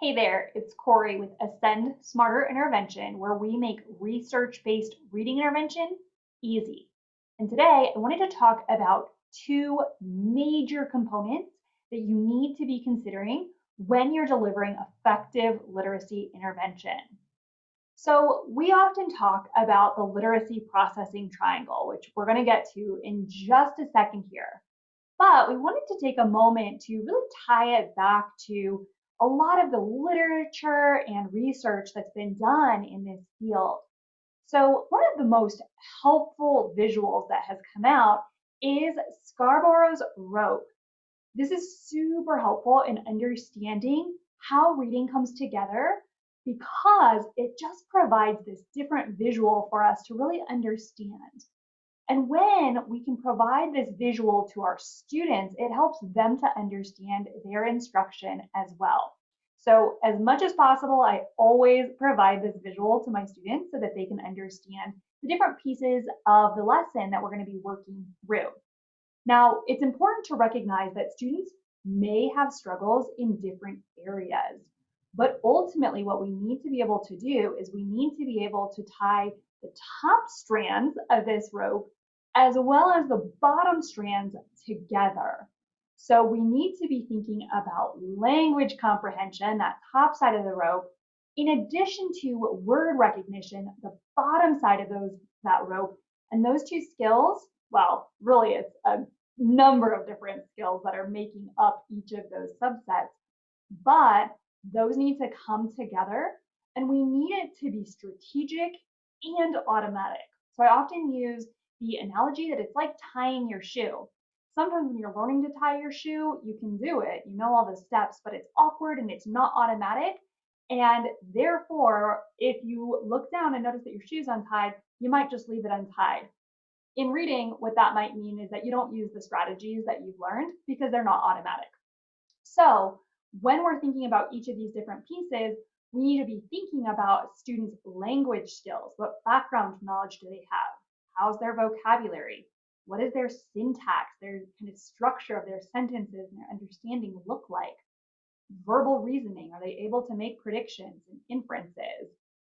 Hey there, it's Corey with Ascend Smarter Intervention, where we make research based reading intervention easy. And today I wanted to talk about two major components that you need to be considering when you're delivering effective literacy intervention. So, we often talk about the literacy processing triangle, which we're going to get to in just a second here. But we wanted to take a moment to really tie it back to a lot of the literature and research that's been done in this field. So, one of the most helpful visuals that has come out is Scarborough's rope. This is super helpful in understanding how reading comes together because it just provides this different visual for us to really understand. And when we can provide this visual to our students, it helps them to understand their instruction as well. So as much as possible, I always provide this visual to my students so that they can understand the different pieces of the lesson that we're going to be working through. Now, it's important to recognize that students may have struggles in different areas, but ultimately what we need to be able to do is we need to be able to tie the top strands of this rope as well as the bottom strands together. So we need to be thinking about language comprehension, that top side of the rope, in addition to word recognition, the bottom side of that rope. And those two skills, well, really it's a number of different skills that are making up each of those subsets, but those need to come together and we need it to be strategic and automatic. So I often use the analogy that it's like tying your shoe. Sometimes when you're learning to tie your shoe, you can do it, you know all the steps, but it's awkward and it's not automatic. And therefore, if you look down and notice that your shoe's untied, you might just leave it untied. In reading, what that might mean is that you don't use the strategies that you've learned because they're not automatic. So when we're thinking about each of these different pieces, we need to be thinking about students' language skills. What background knowledge do they have? How's their vocabulary? What is their syntax, their kind of structure of their sentences and their understanding look like? Verbal reasoning, are they able to make predictions and inferences?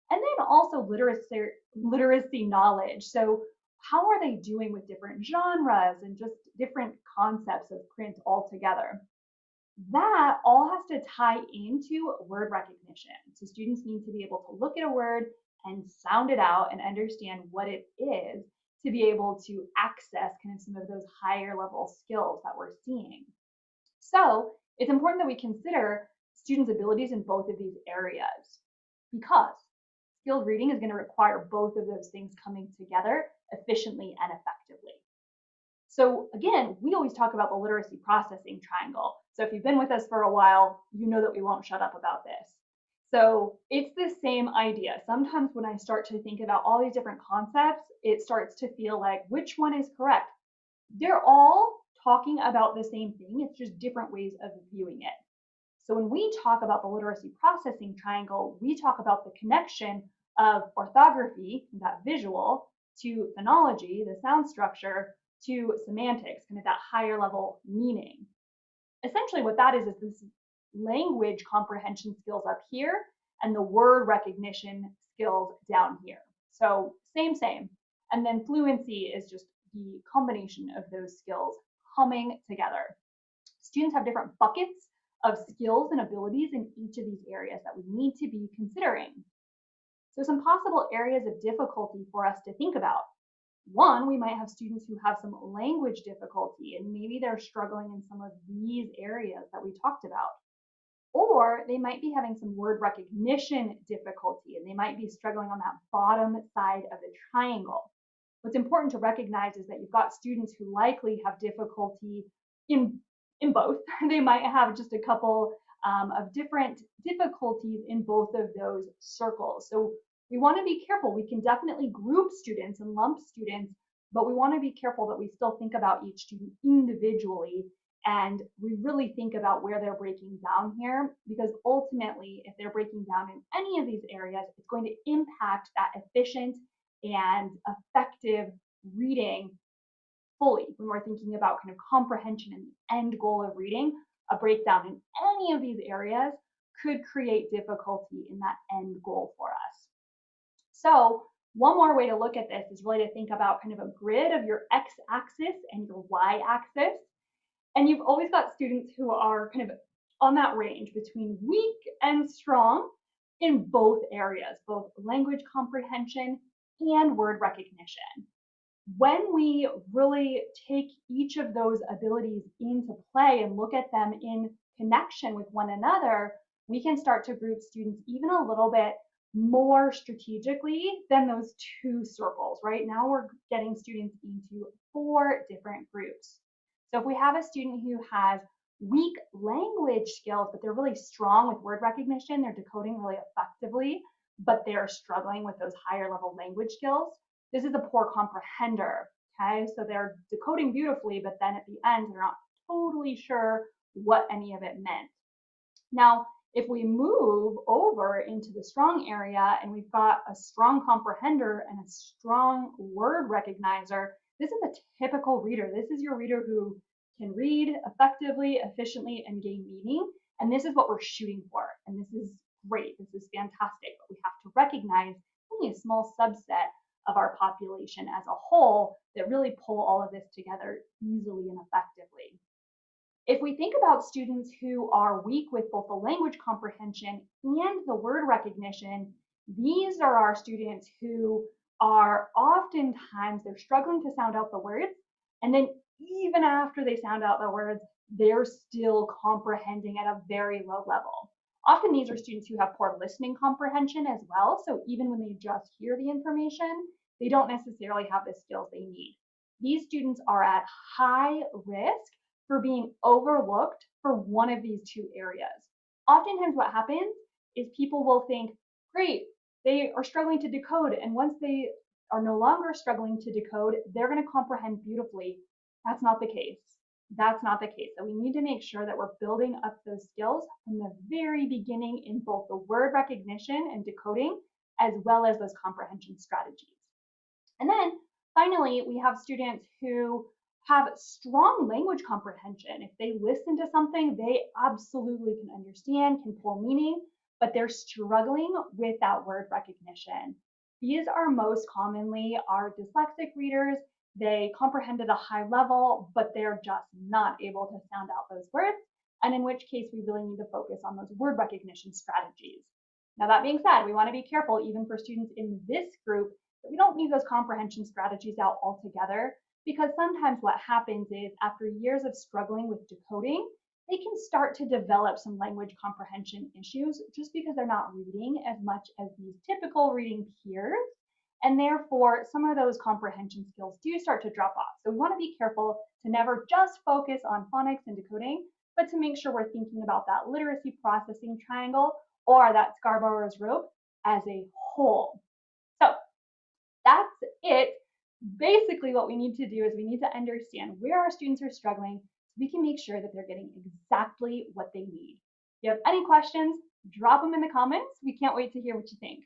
And then also literacy knowledge. So how are they doing with different genres and just different concepts of print altogether? That all has to tie into word recognition. So students need to be able to look at a word and sound it out and understand what it is to be able to access kind of some of those higher level skills that we're seeing. So it's important that we consider students' abilities in both of these areas because skilled reading is going to require both of those things coming together efficiently and effectively. So again, we always talk about the literacy processing triangle. So if you've been with us for a while, you know that we won't shut up about this. So it's the same idea. Sometimes when I start to think about all these different concepts, it starts to feel like which one is correct? They're all talking about the same thing. It's just different ways of viewing it. So when we talk about the literacy processing triangle, we talk about the connection of orthography, that visual, to phonology, the sound structure, to semantics, kind of that higher level meaning. Essentially what that is this language comprehension skills up here and the word recognition skills down here. So same. And then fluency is just the combination of those skills coming together. Students have different buckets of skills and abilities in each of these areas that we need to be considering. So some possible areas of difficulty for us to think about. One, we might have students who have some language difficulty and maybe they're struggling in some of these areas that we talked about. Or they might be having some word recognition difficulty and they might be struggling on that bottom side of the triangle. What's important to recognize is that you've got students who likely have difficulty in both. They might have just a couple of different difficulties in both of those circles. So we want to be careful. We can definitely group students and lump students, but we want to be careful that we still think about each student individually and we really think about where they're breaking down here, because ultimately, if they're breaking down in any of these areas, it's going to impact that efficient and effective reading fully when we're thinking about kind of comprehension and the end goal of reading. A breakdown in any of these areas could create difficulty in that end goal for us. So one more way to look at this is really to think about kind of a grid of your x-axis and your y-axis. And you've always got students who are kind of on that range between weak and strong in both areas, both language comprehension and word recognition. When we really take each of those abilities into play and look at them in connection with one another, we can start to group students even a little bit more strategically than those two circles. Right now we're getting students into 4 different groups. So if we have a student who has weak language skills, but they're really strong with word recognition, they're decoding really effectively, but they're struggling with those higher level language skills, this is a poor comprehender. Okay, so they're decoding beautifully, but then at the end, they're not totally sure what any of it meant. Now, if we move over into the strong area and we've got a strong comprehender and a strong word recognizer, this is a typical reader. This is your reader who can read effectively, efficiently, and gain meaning. And this is what we're shooting for. And this is great. This is fantastic. But we have to recognize only a small subset of our population as a whole that really pull all of this together easily and effectively. If we think about students who are weak with both the language comprehension and the word recognition, these are our students who are oftentimes, they're struggling to sound out the words. And then even after they sound out the words, they're still comprehending at a very low level. Often these are students who have poor listening comprehension as well. So even when they just hear the information, they don't necessarily have the skills they need. These students are at high risk for being overlooked for one of these two areas. Oftentimes what happens is people will think, great, they are struggling to decode, and once they are no longer struggling to decode, they're going to comprehend beautifully. That's not the case. That's not the case. So we need to make sure that we're building up those skills from the very beginning in both the word recognition and decoding, as well as those comprehension strategies. And then finally, we have students who have strong language comprehension. If they listen to something, they absolutely can understand, can pull meaning, but they're struggling with that word recognition. These are most commonly our dyslexic readers. They comprehend at a high level, but they're just not able to sound out those words, and in which case we really need to focus on those word recognition strategies. Now, that being said, we want to be careful even for students in this group that we don't leave those comprehension strategies out altogether, because sometimes what happens is after years of struggling with decoding, they can start to develop some language comprehension issues just because they're not reading as much as these typical reading peers. And therefore, some of those comprehension skills do start to drop off. So we want to be careful to never just focus on phonics and decoding, but to make sure we're thinking about that literacy processing triangle or that Scarborough's rope as a whole. So that's it. Basically, what we need to do is we need to understand where our students are struggling so we can make sure that they're getting exactly what they need. If you have any questions, drop them in the comments. We can't wait to hear what you think.